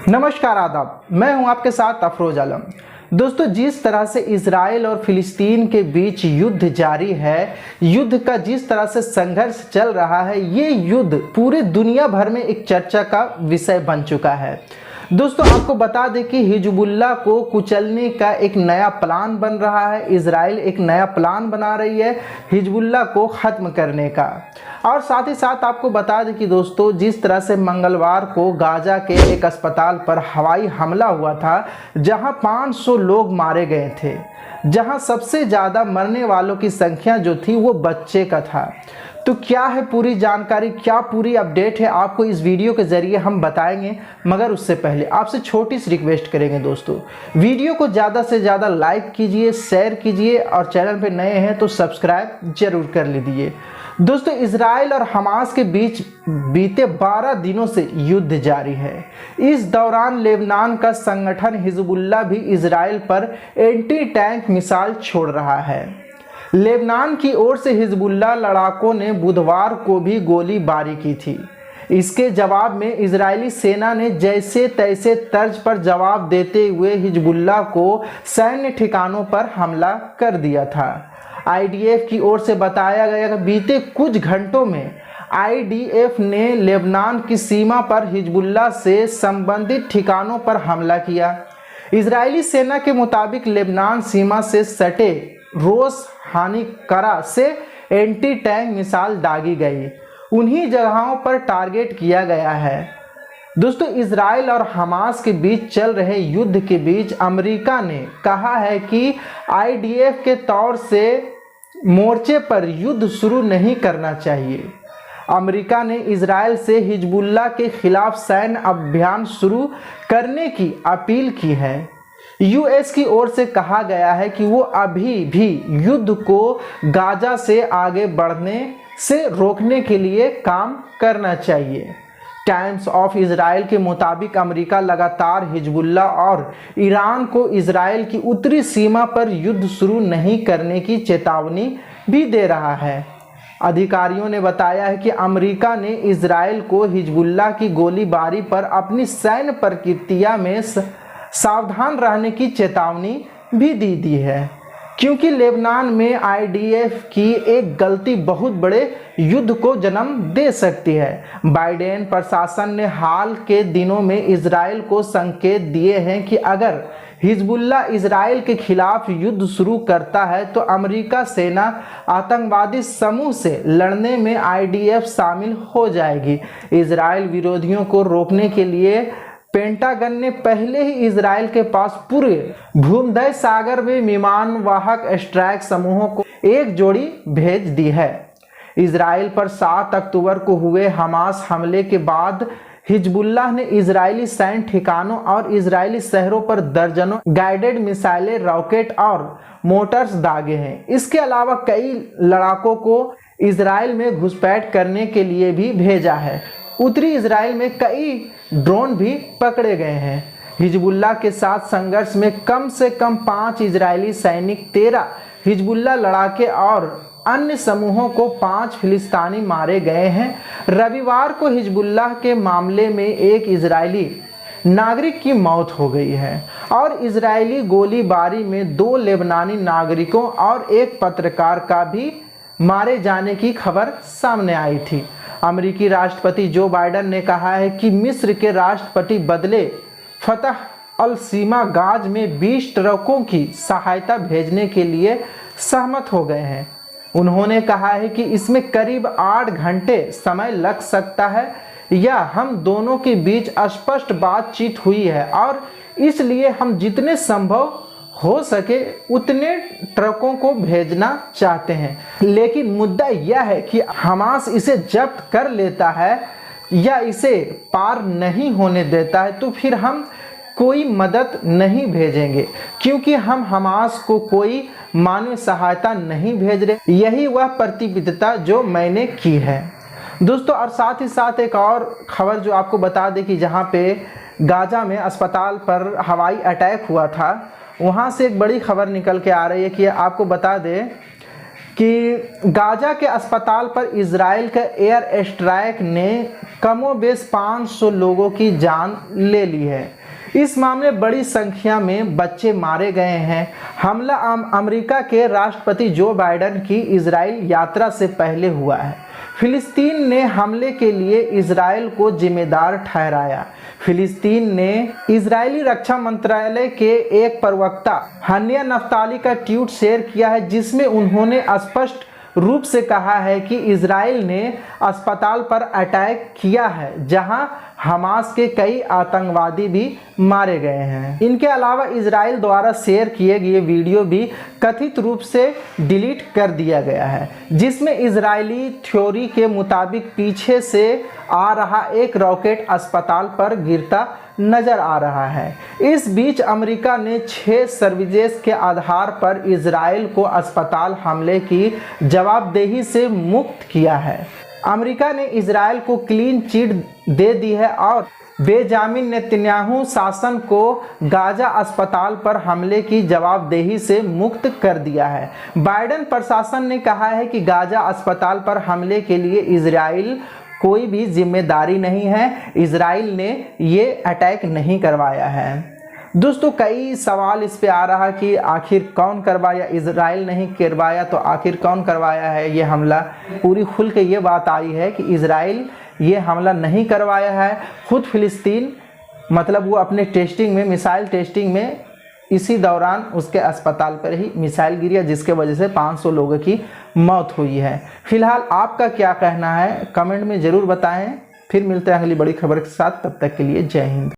नमस्कार आदाब, मैं हूं आपके साथ अफरोज आलम। दोस्तों, जिस तरह से इजराइल और फिलिस्तीन के बीच युद्ध जारी है, युद्ध का जिस तरह से संघर्ष चल रहा है, ये युद्ध पूरे दुनिया भर में एक चर्चा का विषय बन चुका है। दोस्तों, आपको बता दें कि हिजबुल्लाह को कुचलने का एक नया प्लान बन रहा है। इजराइल एक नया प्लान बना रही है हिजबुल्लाह को ख़त्म करने का। और साथ ही साथ आपको बता दें कि दोस्तों, जिस तरह से मंगलवार को गाजा के एक अस्पताल पर हवाई हमला हुआ था, जहां 500 लोग मारे गए थे, जहां सबसे ज़्यादा मरने वालों की संख्या जो थी वो बच्चे का था। तो क्या है पूरी जानकारी, क्या पूरी अपडेट है, आपको इस वीडियो के ज़रिए हम बताएंगे। मगर उससे पहले आपसे छोटी सी रिक्वेस्ट करेंगे दोस्तों, वीडियो को ज़्यादा से ज़्यादा लाइक कीजिए, शेयर कीजिए और चैनल पे नए हैं तो सब्सक्राइब जरूर कर लीजिए। दोस्तों, इजराइल और हमास के बीच बीते 12 दिनों से युद्ध जारी है। इस दौरान लेबनान का संगठन हिजबुल्लाह भी इजराइल पर एंटी टैंक मिसाइल छोड़ रहा है। लेबनान की ओर से हिजबुल्लाह लड़ाकों ने बुधवार को भी गोलीबारी की थी। इसके जवाब में इजरायली सेना ने जैसे तैसे तर्ज पर जवाब देते हुए हिजबुल्लाह को सैन्य ठिकानों पर हमला कर दिया था। आईडीएफ की ओर से बताया गया कि बीते कुछ घंटों में आईडीएफ ने लेबनान की सीमा पर हिजबुल्लाह से संबंधित ठिकानों पर हमला किया। इजरायली सेना के मुताबिक लेबनान सीमा से सटे रोस हानिकरा से एंटी टैंक मिसाइल दागी गई, उन्हीं जगहों पर टारगेट किया गया है। दोस्तों, इजराइल और हमास के बीच चल रहे युद्ध के बीच अमेरिका ने कहा है कि आईडीएफ के तौर से मोर्चे पर युद्ध शुरू नहीं करना चाहिए। अमेरिका ने इजराइल से हिजबुल्लाह के खिलाफ सैन्य अभियान शुरू करने की अपील की है। यूएस की ओर से कहा गया है कि वो अभी भी युद्ध को गाजा से आगे बढ़ने से रोकने के लिए काम करना चाहिए। टाइम्स ऑफ इजराइल के मुताबिक अमेरिका लगातार हिजबुल्लाह और ईरान को इजराइल की उत्तरी सीमा पर युद्ध शुरू नहीं करने की चेतावनी भी दे रहा है। अधिकारियों ने बताया है कि अमेरिका ने इजराइल को हिजबुल्लाह की गोलीबारी पर अपनी सैन्य प्रक्रिया में सावधान रहने की चेतावनी भी दी है, क्योंकि लेबनान में आईडीएफ की एक गलती बहुत बड़े युद्ध को जन्म दे सकती है। बाइडेन प्रशासन ने हाल के दिनों में इजराइल को संकेत दिए हैं कि अगर हिजबुल्लाह इजराइल के खिलाफ युद्ध शुरू करता है तो अमेरिका सेना आतंकवादी समूह से लड़ने में आईडीएफ शामिल हो जाएगी। इजराइल विरोधियों को रोकने के लिए पेंटागन ने पहले ही इजराइल के पास पूरे भूमध्य सागर में विमान वाहक स्ट्राइक समूहों को एक जोड़ी भेज दी है। इजराइल पर 7 अक्टूबर को हुए हमास हमले के बाद हिजबुल्लाह ने इजरायली सैन्य ठिकानों और इजरायली शहरों पर दर्जनों गाइडेड मिसाइलें, रॉकेट और मोटर्स दागे हैं। इसके अलावा कई लड़ाकों को इजराइल में घुसपैठ करने के लिए भी भेजा है। उत्तरी इजराइल में कई ड्रोन भी पकड़े गए हैं। हिजबुल्लाह के साथ संघर्ष में कम से कम 5 इजरायली सैनिक, 13 हिजबुल्लाह लड़ाके और अन्य समूहों को 5 फिलिस्तीनी मारे गए हैं। रविवार को हिजबुल्लाह के मामले में एक इजरायली नागरिक की मौत हो गई है और इजरायली गोलीबारी में 2 लेबनानी नागरिकों और एक पत्रकार का भी मारे जाने की खबर सामने आई थी। अमेरिकी राष्ट्रपति जो बाइडेन ने कहा है कि मिस्र के राष्ट्रपति बदले फतह अल सीमा गाज में 20 ट्रकों की सहायता भेजने के लिए सहमत हो गए हैं। उन्होंने कहा है कि इसमें करीब 8 घंटे समय लग सकता है या हम दोनों के बीच स्पष्ट बातचीत हुई है और इसलिए हम जितने संभव हो सके उतने ट्रकों को भेजना चाहते हैं। लेकिन मुद्दा यह है कि हमास इसे जब्त कर लेता है या इसे पार नहीं होने देता है तो फिर हम कोई मदद नहीं भेजेंगे, क्योंकि हम हमास को कोई मानवीय सहायता नहीं भेज रहे। यही वह प्रतिबद्धता जो मैंने की है। दोस्तों, और साथ ही साथ एक और खबर जो आपको बता दें कि जहाँ पे गाजा में अस्पताल पर हवाई अटैक हुआ था, वहाँ से एक बड़ी खबर निकल के आ रही है कि आपको बता दें कि गाजा के अस्पताल पर इजराइल का एयर स्ट्राइक ने कमोबेश 500 लोगों की जान ले ली है। इस मामले बड़ी संख्या में बच्चे मारे गए हैं। हमला अमेरिका के राष्ट्रपति जो बाइडेन की इजराइल यात्रा से पहले हुआ है। फिलिस्तीन ने हमले के लिए इजराइल को जिम्मेदार ठहराया। फिलिस्तीन ने इजरायली रक्षा मंत्रालय के एक प्रवक्ता हनिया नफ्ताली का ट्वीट शेयर किया है, जिसमें उन्होंने स्पष्ट रूप से कहा है कि इजराइल ने अस्पताल पर अटैक किया है, जहां हमास के कई आतंकवादी भी मारे गए हैं। इनके अलावा इजराइल द्वारा शेयर किए गए वीडियो भी कथित रूप से डिलीट कर दिया गया है, जिसमें इजरायली थ्योरी के मुताबिक पीछे से आ रहा एक रॉकेट अस्पताल पर गिरता नजर आ रहा है। इस बीच अमेरिका ने 6 सर्विसेज के आधार पर इजराइल को अस्पताल हमले की जवाबदेही से मुक्त किया है। अमेरिका ने इजराइल को क्लीन चिट दे दी है और बेंजामिन नेतन्याहू शासन को गाजा अस्पताल पर हमले की जवाबदेही से मुक्त कर दिया है। बाइडेन प्रशासन ने कहा है कि गाजा अस्पताल पर हमले के लिए इजराइल कोई भी जिम्मेदारी नहीं है, इजराइल ने ये अटैक नहीं करवाया है। दोस्तों, कई सवाल इस पे आ रहा कि आखिर कौन करवाया, इजराइल नहीं करवाया तो आखिर कौन करवाया है ये हमला। पूरी खुल के ये बात आई है कि इजराइल ये हमला नहीं करवाया है, खुद फिलिस्तीन मतलब वो अपने टेस्टिंग में, मिसाइल टेस्टिंग में इसी दौरान उसके अस्पताल पर ही मिसाइल गिरी, जिसके वजह से 500 लोगों की मौत हुई है। फिलहाल आपका क्या कहना है कमेंट में ज़रूर बताएं। फिर मिलते हैं अगली बड़ी खबर के साथ, तब तक के लिए जय हिंद।